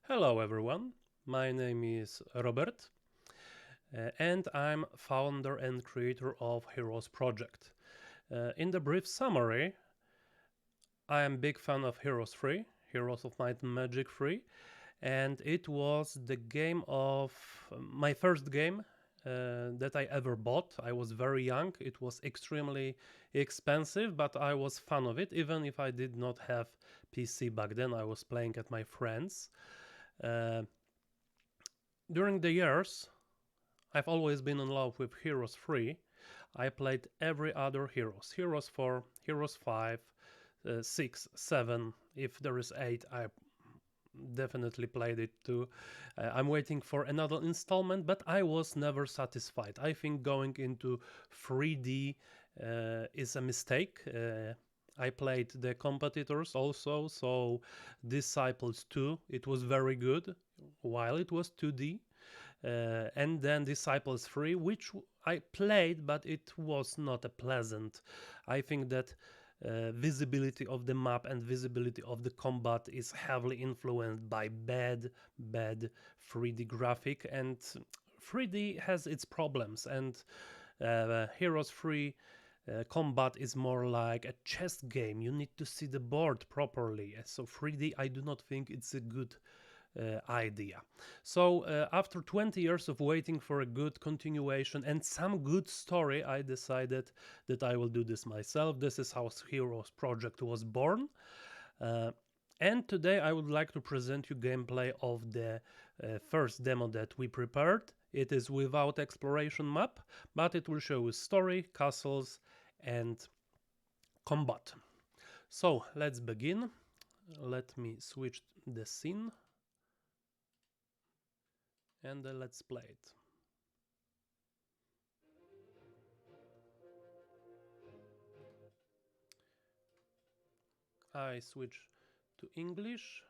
Hello everyone, my name is Robert and I'm founder and creator of Heroes Project. In the brief summary, I am big fan of Heroes 3, Heroes of Might and Magic 3, and it was the game of my first game that I ever bought. I was very young, it was extremely expensive, but I was fan of it, even if I did not have PC back then. I was playing at my friends. Uh, During the years, I've always been in love with Heroes 3. I played every other Heroes. Heroes 4, Heroes 5, 6, 7. If there is 8, I definitely played it too. I'm waiting for another installment, but I was never satisfied. I think going into 3D is a mistake. I played the competitors also, so Disciples 2, it was very good while it was 2D. And then Disciples 3, which I played, but it was not a pleasant. I think that visibility of the map and visibility of the combat is heavily influenced by bad 3D graphic, and 3D has its problems, and Heroes 3 combat is more like a chess game. You need to see the board properly. So 3D, I do not think it's a good idea. So after 20 years of waiting for a good continuation and some good story, I decided that I will do this myself. This is how Heroes Project was born. Uh, and today I would like to present you gameplay of the first demo that we prepared. It is without exploration map, but it will show you story, castles, and combat. So let's begin. Let me switch the scene and let's play it. I switch to English.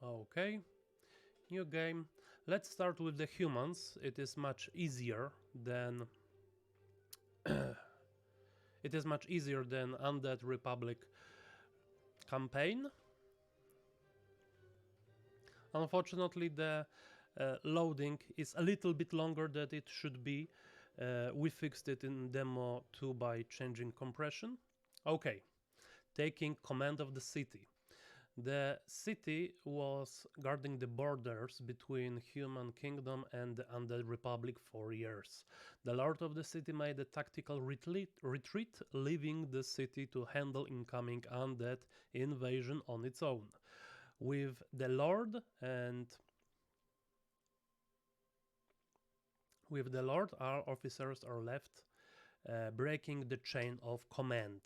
Okay, new game. Let's start with the humans. It is much easier than Undead Republic campaign. Unfortunately, the loading is a little bit longer than it should be. We fixed it in demo 2 by changing compression. Okay, taking command of the city. The city was guarding the borders between Human Kingdom and the Undead Republic for years. The Lord of the city made a tactical retreat, leaving the city to handle incoming undead invasion on its own. With the Lord our officers are left, breaking the chain of command.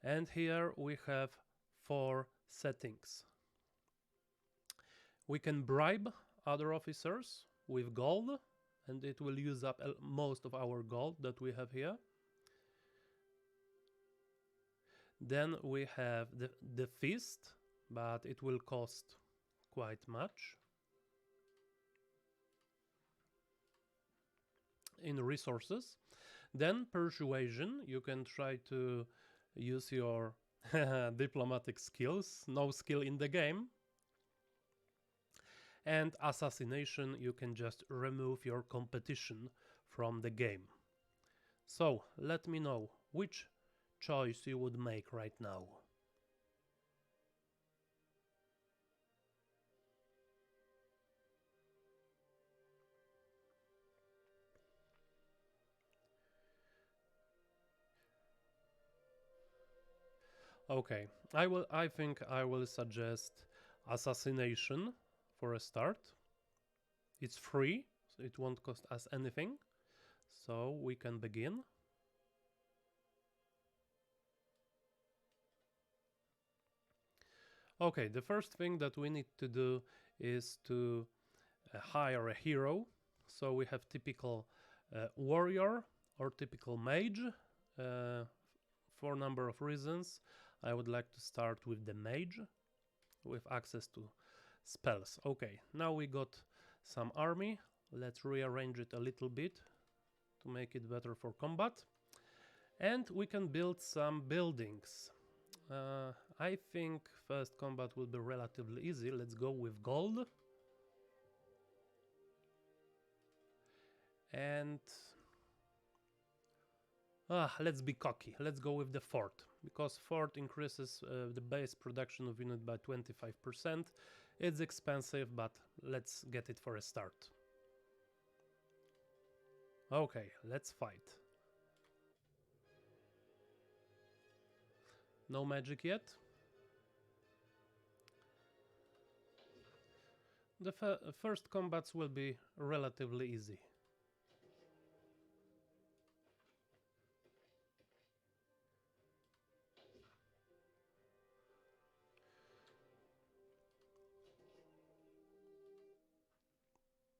And here we have 4 settings. We can bribe other officers with gold, and it will use up most of our gold that we have here. Then we have the feast, but it will cost quite much in resources. Then persuasion, you can try to use your diplomatic skills, no skill in the game. And assassination, you can just remove your competition from the game. So let me know which choice you would make right now. Okay, I think I will suggest assassination for a start. It's free, so it won't cost us anything. So we can begin. Okay, the first thing that we need to do is to hire a hero. So we have typical warrior or typical mage. For a number of reasons, I would like to start with the mage with access to spells. Okay, now we got some army. Let's rearrange it a little bit to make it better for combat. And we can build some buildings. I think first combat will be relatively easy. Let's go with gold. And let's be cocky. Let's go with the fort, because fort increases the base production of unit by 25%. It's expensive, but let's get it for a start. Okay, let's fight. No magic yet. The first combats will be relatively easy.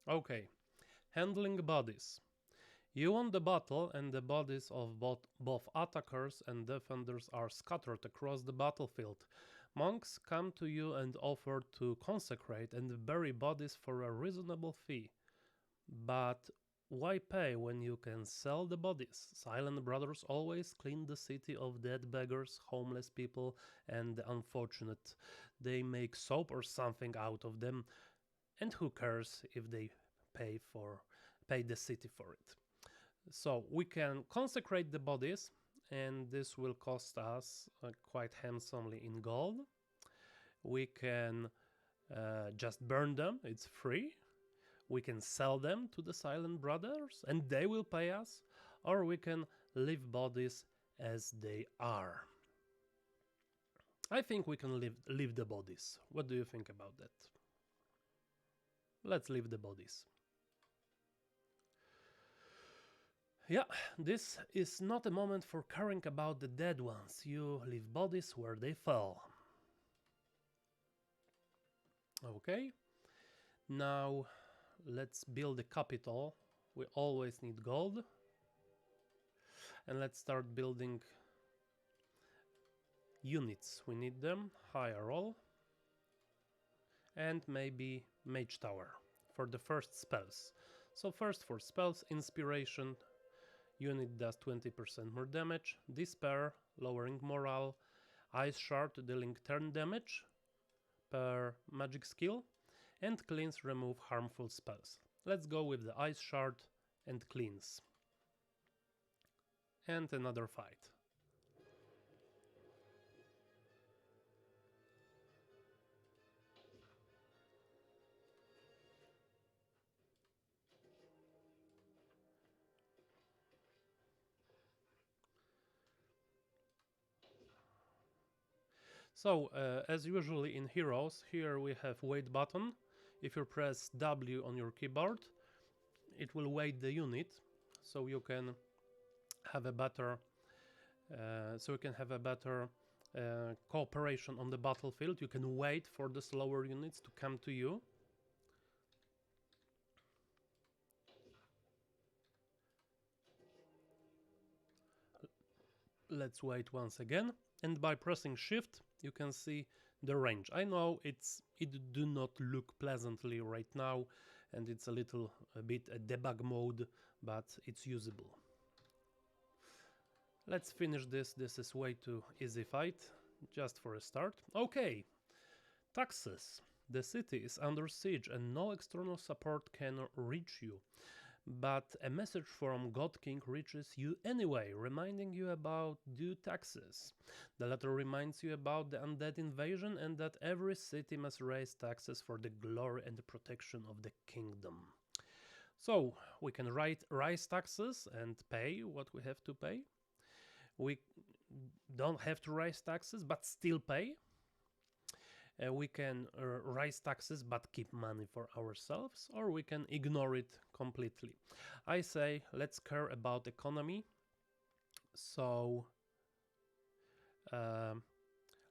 Okay, handling bodies. You won the battle and the bodies of both attackers and defenders are scattered across the battlefield. Monks come to you and offer to consecrate and bury bodies for a reasonable fee. But why pay when you can sell the bodies? Silent Brothers always clean the city of dead beggars, homeless people, and the unfortunate. They make soap or something out of them, and who cares if they pay the city for it? So we can consecrate the bodies, and this will cost us quite handsomely in gold. We can just burn them, it's free. We can sell them to the Silent Brothers and they will pay us, or we can leave bodies as they are. I think we can leave the bodies. What do you think about that? Let's leave the bodies. Yeah, this is not a moment for caring about the dead ones. You leave bodies where they fell. Okay, now let's build a capital. We always need gold. And let's start building units. We need them, higher roll. And maybe mage tower for the first spells. So first for spells, inspiration. Unit does 20% more damage, Despair, lowering morale, Ice Shard, dealing turn damage per magic skill, and Cleanse, remove harmful spells. Let's go with the Ice Shard and Cleanse. And another fight. So, as usually in Heroes, here we have wait button. If you press W on your keyboard, it will wait the unit, so you can have a better, cooperation on the battlefield. You can wait for the slower units to come to you. Let's wait once again, and by pressing shift you can see the range. I know it do not look pleasantly right now, and it's a bit a debug mode, but it's usable. Let's finish this. This is way too easy fight, just for a start. Okay, taxes. The city is under siege and no external support can reach you. But a message from God King reaches you anyway, reminding you about due taxes. The letter reminds you about the undead invasion and that every city must raise taxes for the glory and the protection of the kingdom. So we can raise taxes and pay what we have to pay. We don't have to raise taxes but still pay. We can raise taxes but keep money for ourselves, or we can ignore it completely. I say let's care about economy, so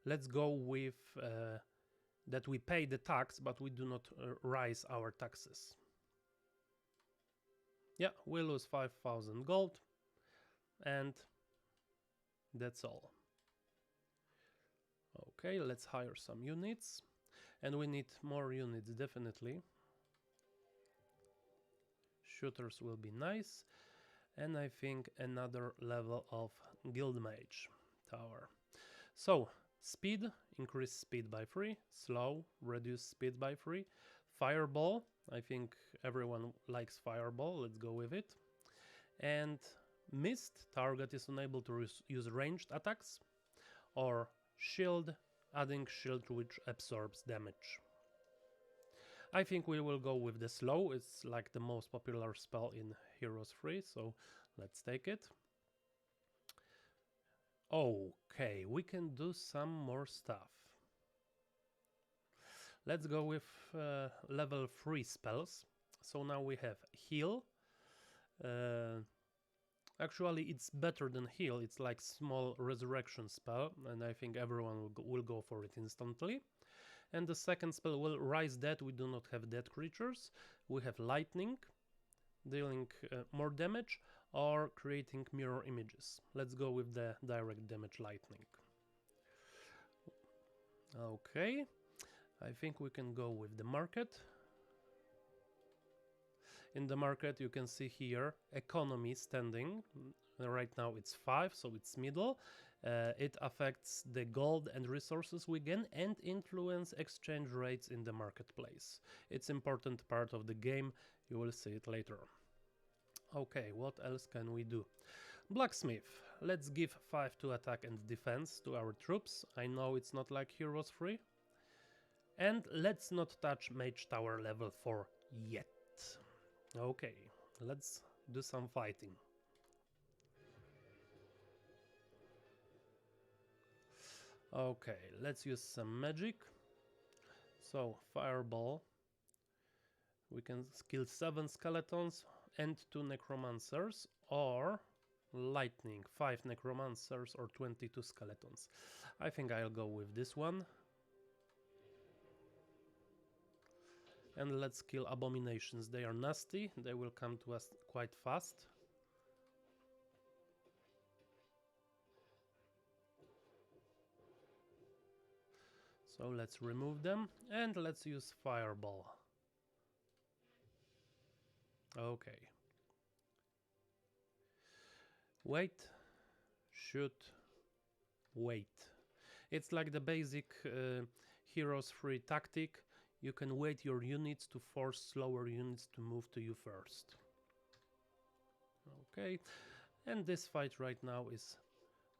let's go with that we pay the tax but we do not raise our taxes. Yeah, we lose 5,000 gold, and that's all. Okay, let's hire some units, and we need more units definitely. Shooters will be nice. and I think another level of guild mage tower. So speed, increase speed by 3, slow, reduce speed by 3, fireball, I think everyone likes fireball, let's go with it, and mist, target is unable to use ranged attacks, or shield, adding shield which absorbs damage. I think we will go with the slow, it's like the most popular spell in Heroes 3, so let's take it. Okay, we can do some more stuff. Let's go with level 3 spells. So now we have heal. Actually, it's better than heal, it's like small resurrection spell, and I think everyone will go for it instantly. And the second spell will rise dead. We do not have dead creatures. We have lightning, dealing more damage, or creating mirror images. Let's go with the direct damage lightning. Okay, I think we can go with the market. In the market you can see here economy standing. Right now it's 5, so it's middle. It affects the gold and resources we gain and influence exchange rates in the marketplace. It's important part of the game, you will see it later. Okay, what else can we do? Blacksmith. Let's give 5 to attack and defense to our troops. I know it's not like Heroes 3. And let's not touch Mage Tower level 4 yet. Okay, let's do some fighting. Okay, let's use some magic. So, fireball. We can kill 7 skeletons and 2 necromancers, or lightning, 5 necromancers or 22 skeletons. I think I'll go with this one. And let's kill abominations. They are nasty, they will come to us quite fast. So let's remove them and let's use fireball. Okay. Wait, shoot, wait. It's like the basic Heroes 3 tactic. You can wait your units to force slower units to move to you first. Okay, and this fight right now is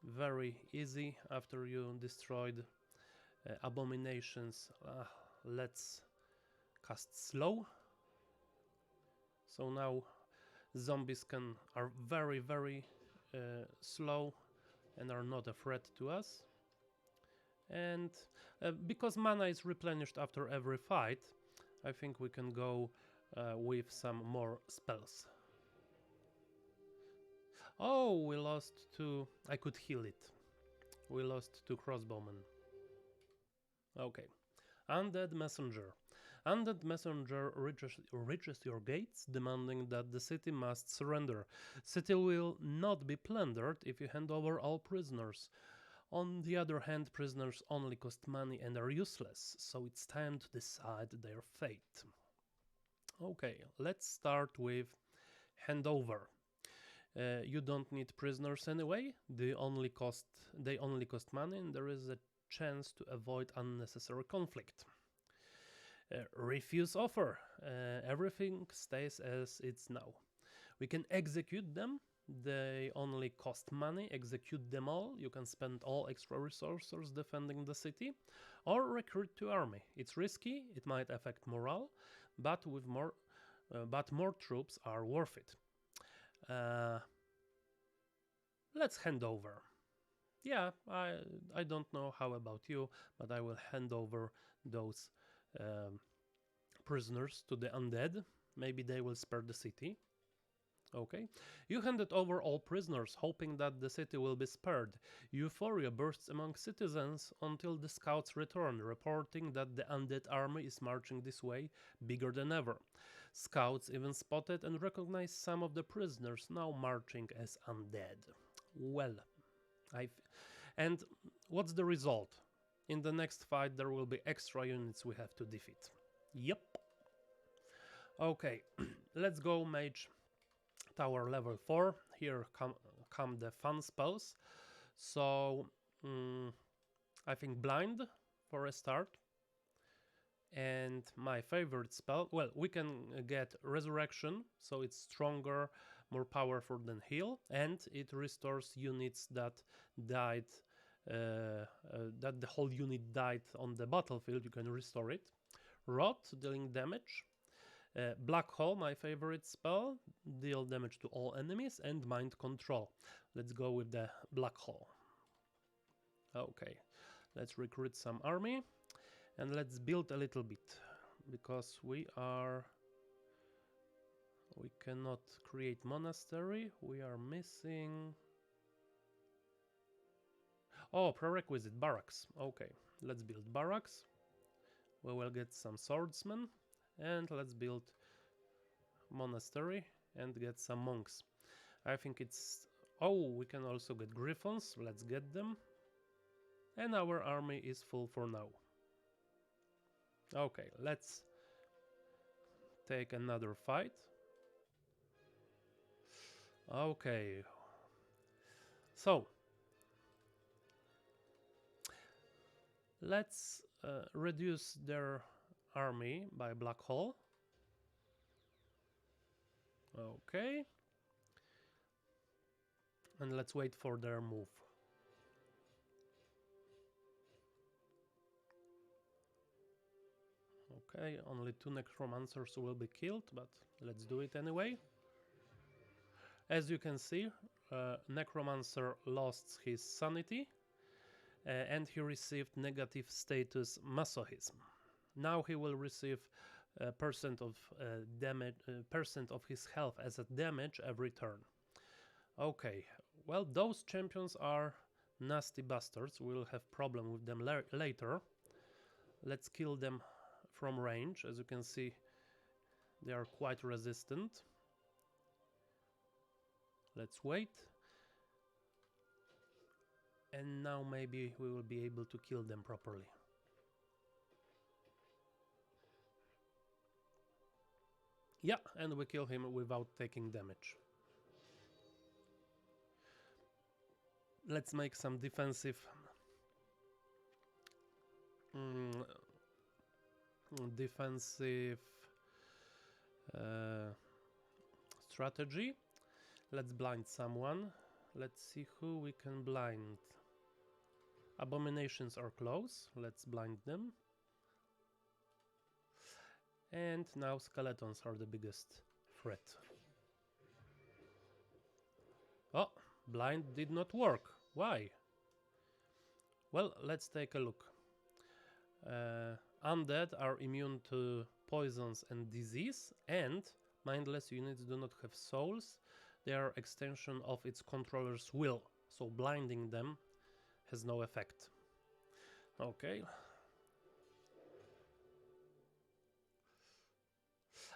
very easy after you destroyed abominations. Let's cast slow. So now zombies are very slow and are not a threat to us. And because mana is replenished after every fight, I think we can go with some more spells. Oh, we lost 2. I could heal it. We lost 2 crossbowmen. Okay. Undead Messenger. Undead Messenger reaches your gates, demanding that the city must surrender. City will not be plundered if you hand over all prisoners. On the other hand, prisoners only cost money and are useless, so it's time to decide their fate. Okay, let's start with handover. You don't need prisoners anyway, they only cost money, and there is a chance to avoid unnecessary conflict. Refuse offer. Everything stays as it's now. We can execute them. They only cost money. Execute them all. You can spend all extra resources defending the city, or recruit to army. It's risky. It might affect morale, but more troops are worth it. Let's hand over. Yeah, I don't know how about you, but I will hand over those prisoners to the undead. Maybe they will spare the city. Okay. You handed over all prisoners, hoping that the city will be spared. Euphoria bursts among citizens until the scouts return, reporting that the undead army is marching this way, bigger than ever. Scouts even spotted and recognized some of the prisoners now marching as undead. Well, and what's the result? In the next fight there will be extra units we have to defeat. Yep. Okay, let's go Mage Tower level 4. here come the fun spells. So I think blind for a start. And my favorite spell, well, we can get resurrection, so it's stronger, more powerful than heal, and it restores units that died, that the whole unit died on the battlefield. You can restore it. Rot, dealing damage. Black hole, my favorite spell, deal damage to all enemies, and mind control. Let's go with the black hole. Okay, let's recruit some army. And let's build a little bit, because we cannot create monastery. We are missing... Oh, prerequisite, barracks. Okay, let's build barracks. We will get some swordsmen. And let's build monastery and get some monks. I think it's... Oh, we can also get griffons. Let's get them. And our army is full for now. Okay, let's take another fight. Okay. So, let's reduce their army by black hole. Okay. And let's wait for their move. Okay, only 2 necromancers will be killed, but let's do it anyway. As you can see, necromancer lost his sanity and he received negative status masochism. Now he will receive percent of his health as a damage every turn. Okay, well, those champions are nasty bastards. We'll have problem with them later. Let's kill them from range. As you can see, they are quite resistant. Let's wait. And now maybe we will be able to kill them properly. Yeah, and we kill him without taking damage. Let's make some defensive strategy. Let's blind someone. Let's see who we can blind. Abominations are close. Let's blind them. And now skeletons are the biggest threat. Oh, blind did not work. Why? Well, let's take a look. Undead are immune to poisons and disease, and mindless units do not have souls. They are extension of its controller's will, so blinding them has no effect. Okay.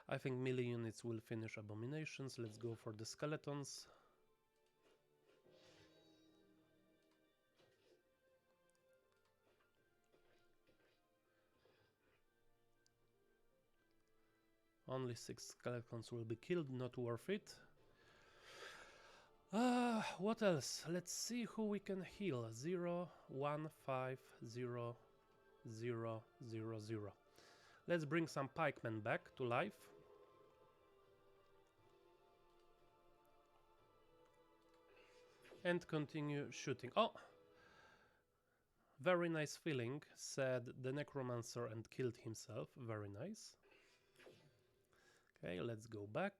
I think melee units will finish abominations. Let's go for the skeletons. Only 6 skeletons will be killed, not worth it. What else? Let's see who we can heal. 0, 1, 5, 0, 0, 0, 0. Let's bring some pikemen back to life. And continue shooting. Oh! Very nice feeling, said the necromancer and killed himself. Very nice. Okay, let's go back.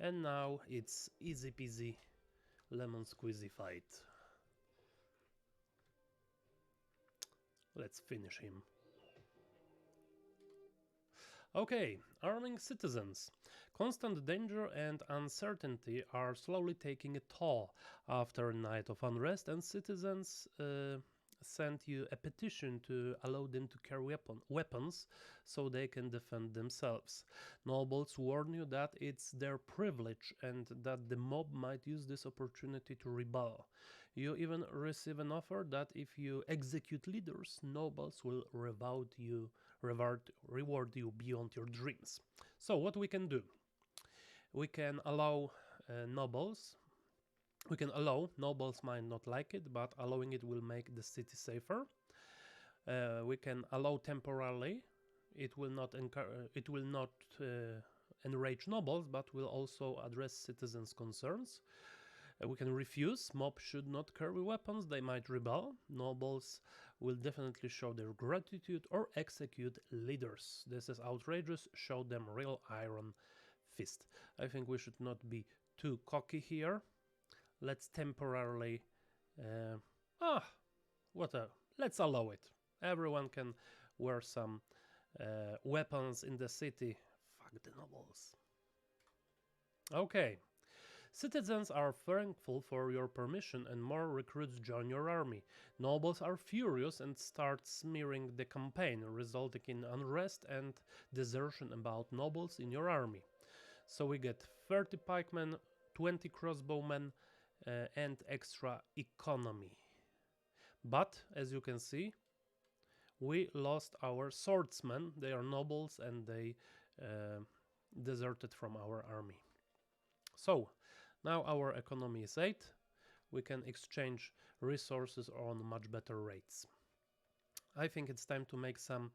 And now it's easy peasy lemon squeezy fight. Let's finish him. Okay, arming citizens. Constant danger and uncertainty are slowly taking a toll after a night of unrest, and citizens sent you a petition to allow them to carry weapons so they can defend themselves. Nobles warn you that it's their privilege and that the mob might use this opportunity to rebel. You even receive an offer that if you execute leaders, nobles will reward you beyond your dreams. So what we can do? We can allow nobles. We can allow, nobles might not like it, but allowing it will make the city safer. We can allow temporarily. It will not enrage nobles, but will also address citizens' concerns. We can refuse. Mobs should not carry weapons, they might rebel. Nobles will definitely show their gratitude or execute leaders. This is outrageous, show them real iron fist. I think we should not be too cocky here. Let's temporarily... let's allow it. Everyone can wear some weapons in the city. Fuck the nobles. Okay. Citizens are thankful for your permission and more recruits join your army. Nobles are furious and start smearing the campaign, resulting in unrest and desertion about nobles in your army. So we get 30 pikemen, 20 crossbowmen, and extra economy. But, as you can see, we lost our swordsmen. They are nobles and they deserted from our army. So, now our economy is 8. We can exchange resources on much better rates. I think it's time to make some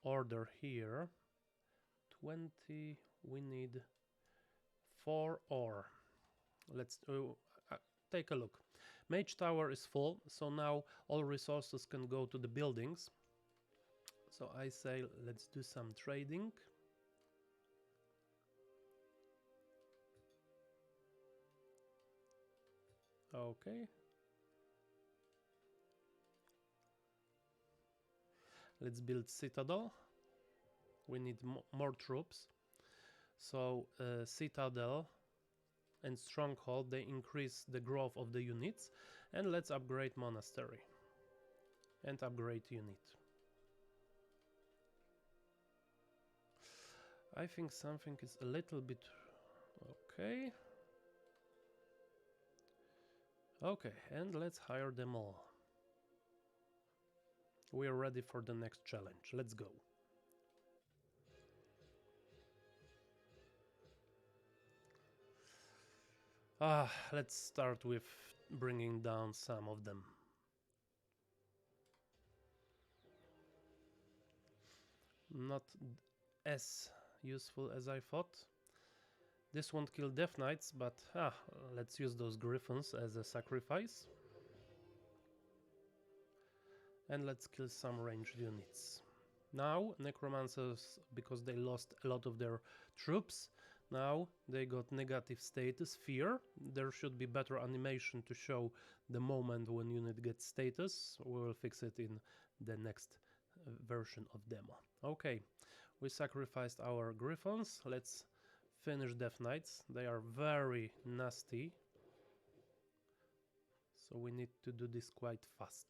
order here. 20, we need 4 ore. Let's take a look. Mage Tower is full, so now all resources can go to the buildings. So I say let's do some trading. Okay. Let's build Citadel. We need more troops. So Citadel and Stronghold, they increase the growth of the units. And let's upgrade Monastery. And upgrade unit. I think something is a little bit... Okay. Okay, and let's hire them all. We are ready for the next challenge. Let's go. Let's start with bringing down some of them. Not as useful as I thought. This won't kill Death Knights, but let's use those Griffins as a sacrifice. And let's kill some ranged units. Now, Necromancers, because they lost a lot of their troops, now they got negative status, fear. There should be better animation to show the moment when unit gets status. We will fix it in the next version of demo. Okay, we sacrificed our Griffins. Let's finish Death Knights. They are very nasty. So we need to do this quite fast.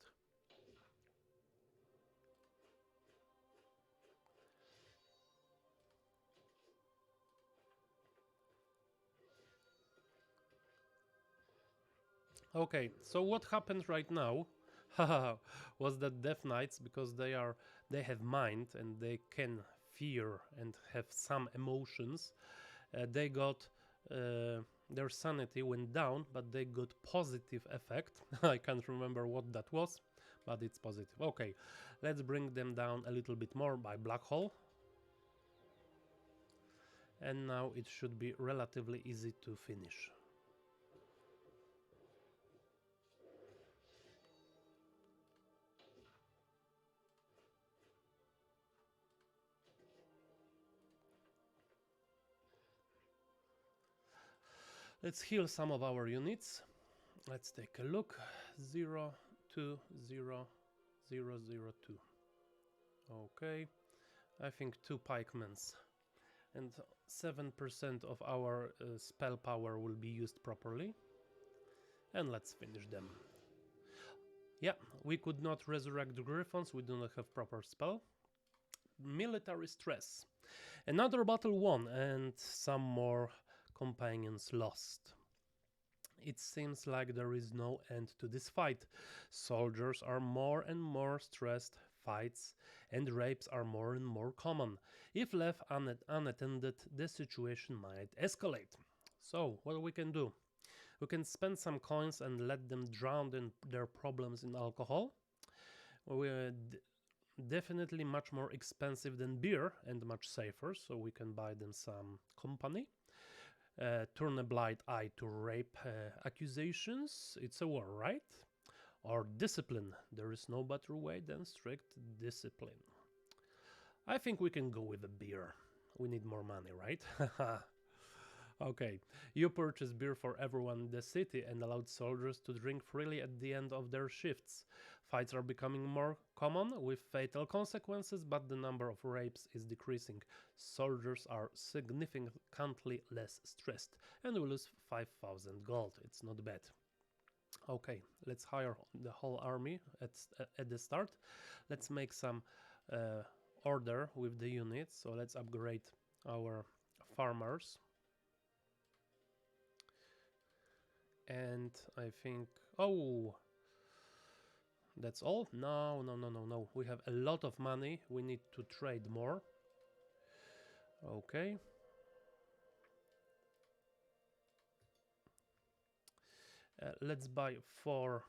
Okay, so what happened right now was that Death Knights, because they have mind and they can fear and have some emotions, they got their sanity went down, but they got positive effect. I can't remember what that was, but it's positive. Okay, let's bring them down a little bit more by Black Hole. And now it should be relatively easy to finish. Let's heal some of our units. Let's take a look. 0, 2, 0, 0, 0, 2. Okay, I think 2 pikemans. And 7% of our spell power will be used properly. And let's finish them. Yeah, we could not resurrect the Griffons, we do not have proper spell. Military stress. Another battle won and some more companions lost. It seems like there is no end to this fight. Soldiers are more and more stressed, fights and rapes are more and more common. If left unattended, the situation might escalate. So, what we can do? We can spend some coins and let them drown in their problems in alcohol. We're definitely much more expensive than beer and much safer, so we can buy them some company. Turn a blind eye to rape accusations. It's a war, right? Or discipline. There is no better way than strict discipline. I think we can go with a beer. We need more money, right? Okay, you purchase beer for everyone in the city and allowed soldiers to drink freely at the end of their shifts. Fights are becoming more common with fatal consequences, but the number of rapes is decreasing. Soldiers are significantly less stressed and will lose 5,000 gold. It's not bad. Okay, let's hire the whole army at the start. Let's make some order with the units. So let's upgrade our farmers. And I think, oh, that's all? No. We have a lot of money. We need to trade more. Okay. Let's buy 4.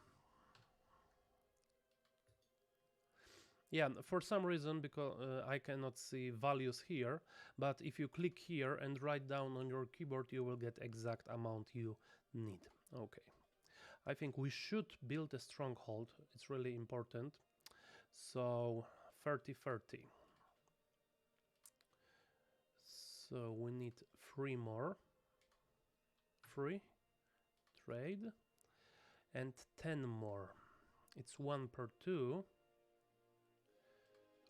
Yeah, for some reason, because I cannot see values here, but if you click here and write down on your keyboard, you will get exact amount you need. Okay. I think we should build a stronghold. It's really important. So 30. So we need 3 more. 3 trade and 10 more. It's 1 per 2.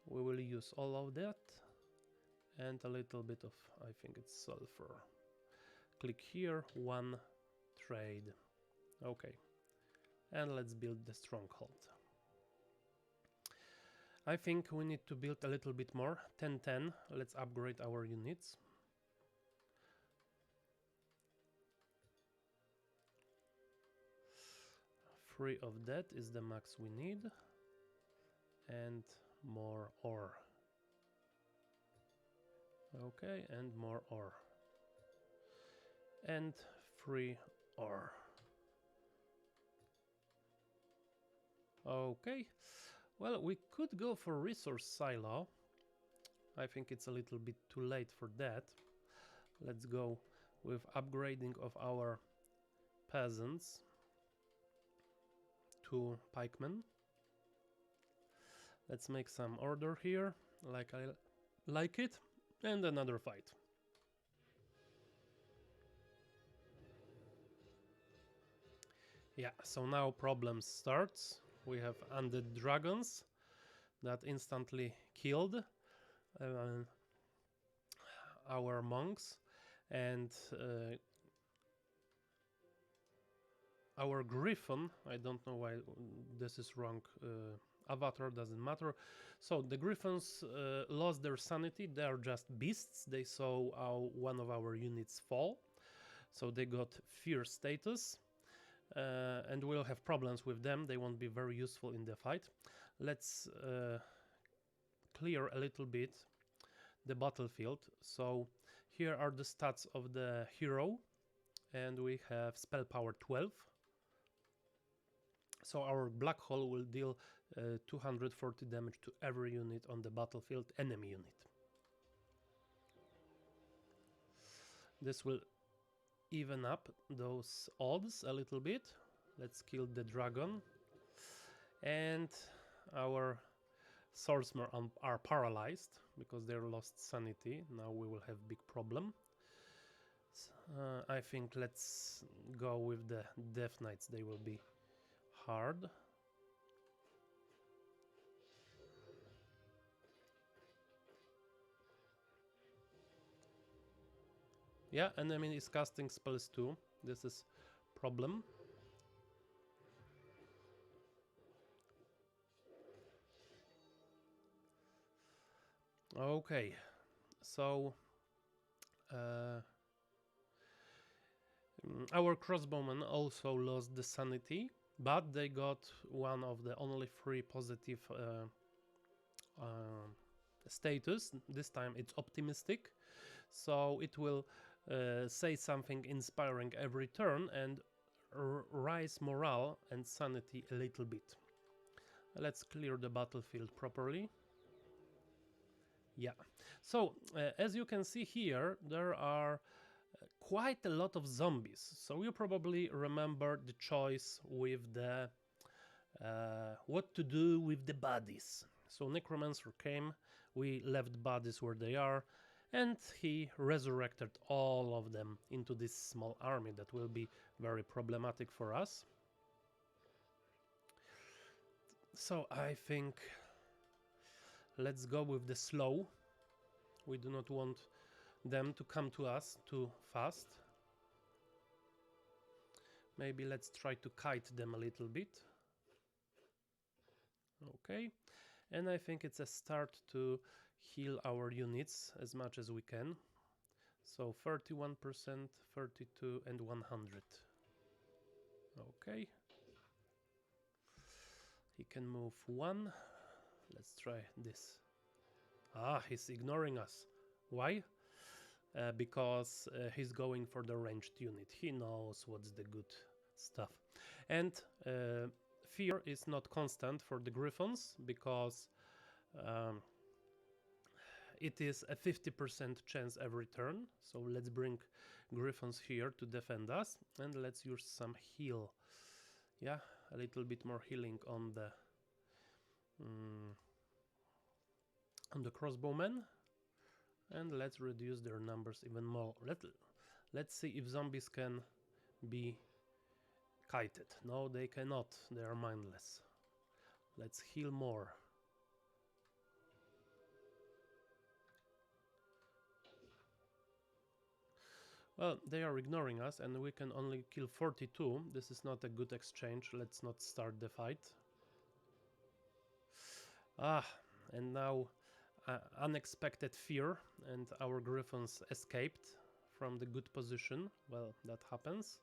We will use all of that and a little bit of, I think it's sulfur. Click here, 1 trade. Okay, and let's build the stronghold. I think we need to build a little bit more. 10. Let's upgrade our units. Three of that is the max we need. And more ore. Okay, and more ore. And 3 ore. Okay, well, we could go for resource silo. I think it's a little bit too late for that. Let's go with upgrading of our peasants to pikemen. Let's make some order here, like I like it, and another fight. Yeah, so now problem starts. We have undead dragons that instantly killed our monks, and our griffin, I don't know why this is wrong, avatar, doesn't matter. So the griffins lost their sanity. They are just beasts. They saw one of our units fall, so they got fear status. And we'll have problems with them. They won't be very useful in the fight. Let's clear a little bit the battlefield. So here are the stats of the hero, and we have spell power 12. So our black hole will deal 240 damage to every unit on the battlefield, enemy unit. This will even up those odds a little bit. Let's kill the dragon. And our swordsmen are paralyzed because they lost sanity. Now we will have big problem. I think let's go with the Death Knights. They will be hard. Yeah, enemy is casting spells too. This is problem. Okay, so our crossbowmen also lost the sanity, but they got one of the only 3 positive status. This time it's optimistic, so it will say something inspiring every turn and rise morale and sanity a little bit. Let's clear the battlefield properly. Yeah, so as you can see here, there are quite a lot of zombies. So you probably remember the choice with the what to do with the bodies. So Necromancer came, we left bodies where they are, and he resurrected all of them into this small army that will be very problematic for us. So I think let's go with the slow. We do not want them to come to us too fast. Maybe let's try to kite them a little bit. Okay, and I think it's a start to heal our units as much as we can. So 31%, 32 and 100. Okay. He can move one. Let's try this. Ah, he's ignoring us. Why? Because he's going for the ranged unit. He knows what's the good stuff. And fear is not constant for the Griffons because it is a 50% chance every turn. So let's bring Griffons here to defend us, and let's use some heal. Yeah, a little bit more healing on the crossbowmen, and let's reduce their numbers even more. Let's see if zombies can be kited. No, they cannot. They are mindless. Let's heal more. Well, they are ignoring us and we can only kill 42. This is not a good exchange. Let's not start the fight. Ah, and now unexpected fear, and our Griffons escaped from the good position. Well, that happens.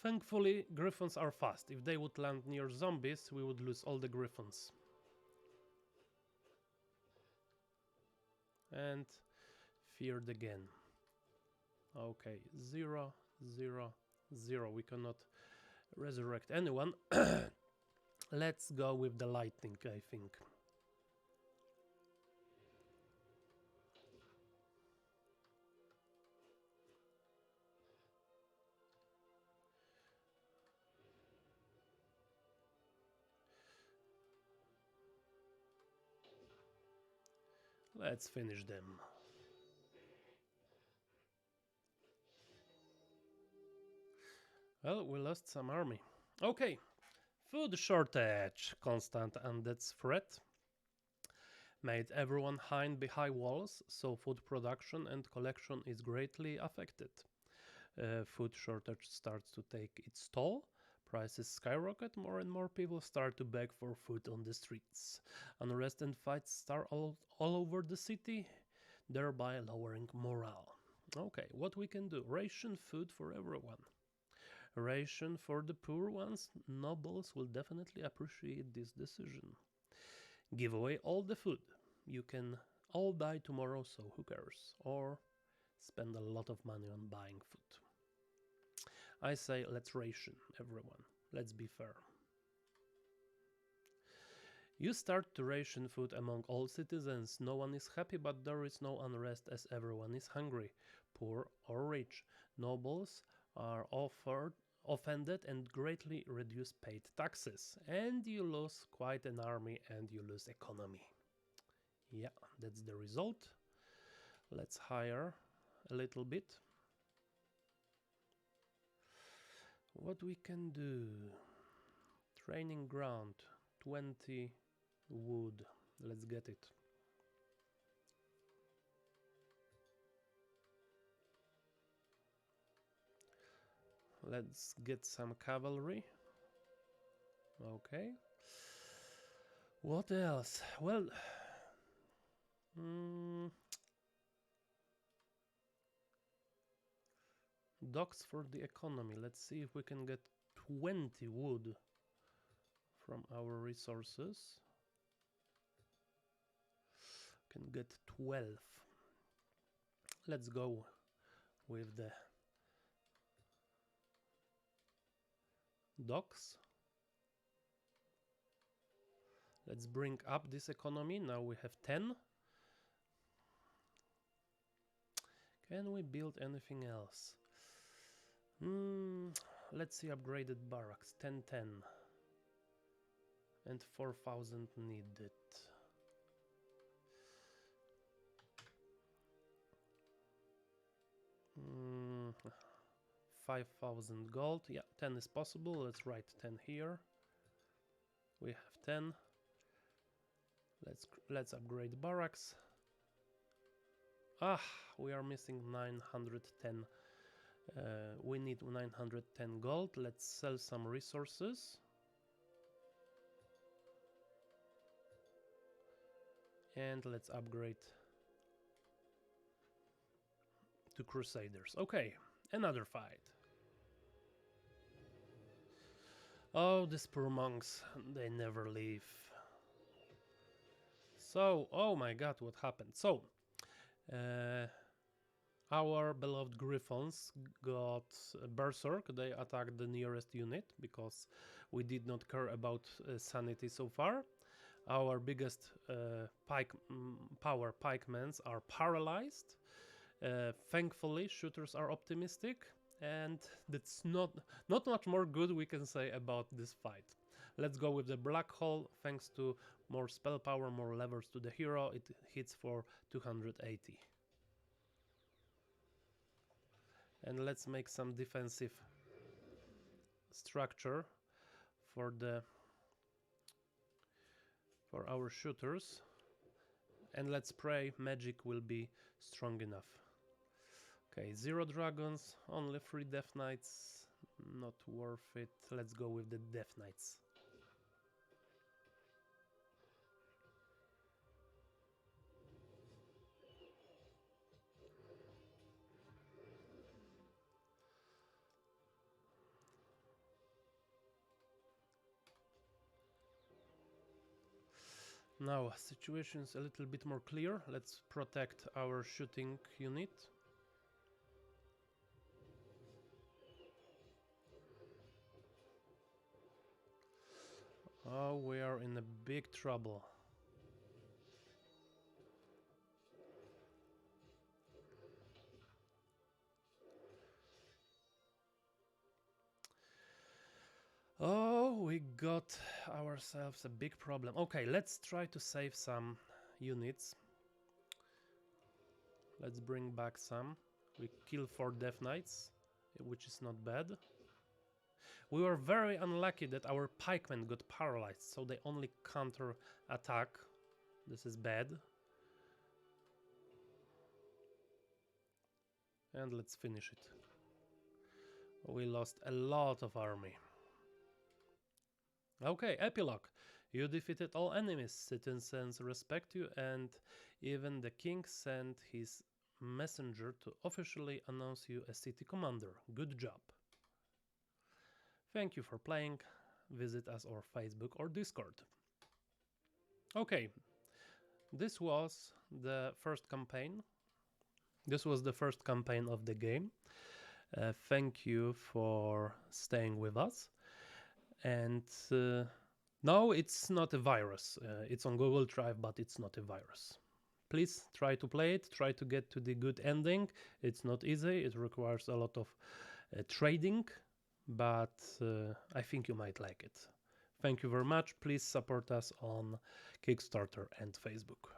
Thankfully, Griffons are fast. If they would land near zombies, we would lose all the Griffons. And feared again. Okay, 0, 0, 0. We cannot resurrect anyone. Let's go with the lightning, I think. Let's finish them. Well, we lost some army. Okay, food shortage, constant undead threat. Made everyone hide behind walls, so food production and collection is greatly affected. Food shortage starts to take its toll. Prices skyrocket, more and more people start to beg for food on the streets. Unrest and fights start all over the city, thereby lowering morale. Okay, what we can do? Ration food for everyone. Ration for the poor ones. Nobles will definitely appreciate this decision. Give away all the food. You can all die tomorrow, so who cares? Or spend a lot of money on buying food. I say let's ration everyone. Let's be fair. You start to ration food among all citizens. No one is happy, but there is no unrest as everyone is hungry, poor or rich. Nobles are offended and greatly reduce paid taxes. And you lose quite an army and you lose economy. Yeah, that's the result. Let's hire a little bit. What we can do? Training ground, 20 wood. Let's get it. Let's get some cavalry. Okay. What else? Well, docks for the economy. Let's see if we can get 20 wood from our resources. Can get 12. Let's go with the docks. Let's bring up this economy. Now we have 10. Can we build anything else? Let's see, upgraded barracks, 1010. And 4,000 needed. Mm, 5,000 gold. Yeah, 10 is possible. Let's write 10 here. We have 10. Let's upgrade barracks. We are missing 910. We need 910 gold. Let's sell some resources. And let's upgrade to Crusaders. Okay, another fight. Oh, these poor monks, they never leave. So, oh my god, what happened? So, our beloved Griffons got Berserk. They attacked the nearest unit because we did not care about sanity so far. Our biggest power pikemen are paralyzed. Thankfully, shooters are optimistic, and that's not much more good we can say about this fight. Let's go with the black hole. Thanks to more spell power, more levers to the hero, it hits for 280. And let's make some defensive structure for our shooters, and let's pray magic will be strong enough. Okay, 0 dragons, only 3 death knights, not worth it. Let's go with the death knights. Now, situation is a little bit more clear. Let's protect our shooting unit. Oh, we are in a big trouble. Oh, we got ourselves a big problem. Okay, let's try to save some units. Let's bring back some. We kill 4 death knights, which is not bad. We were very unlucky that our pikemen got paralyzed, so they only counter attack. This is bad. And let's finish it. We lost a lot of army. Okay, epilogue. You defeated all enemies, citizens respect you, and even the king sent his messenger to officially announce you a city commander. Good job. Thank you for playing. Visit us on Facebook or Discord. Okay, this was the first campaign. This was the first campaign of the game. Thank you for staying with us. And no, it's not a virus. It's on Google Drive, but it's not a virus. Please try to play it. Try to get to the good ending. It's not easy. It requires a lot of trading, but I think you might like it. Thank you very much. Please support us on Kickstarter and Facebook.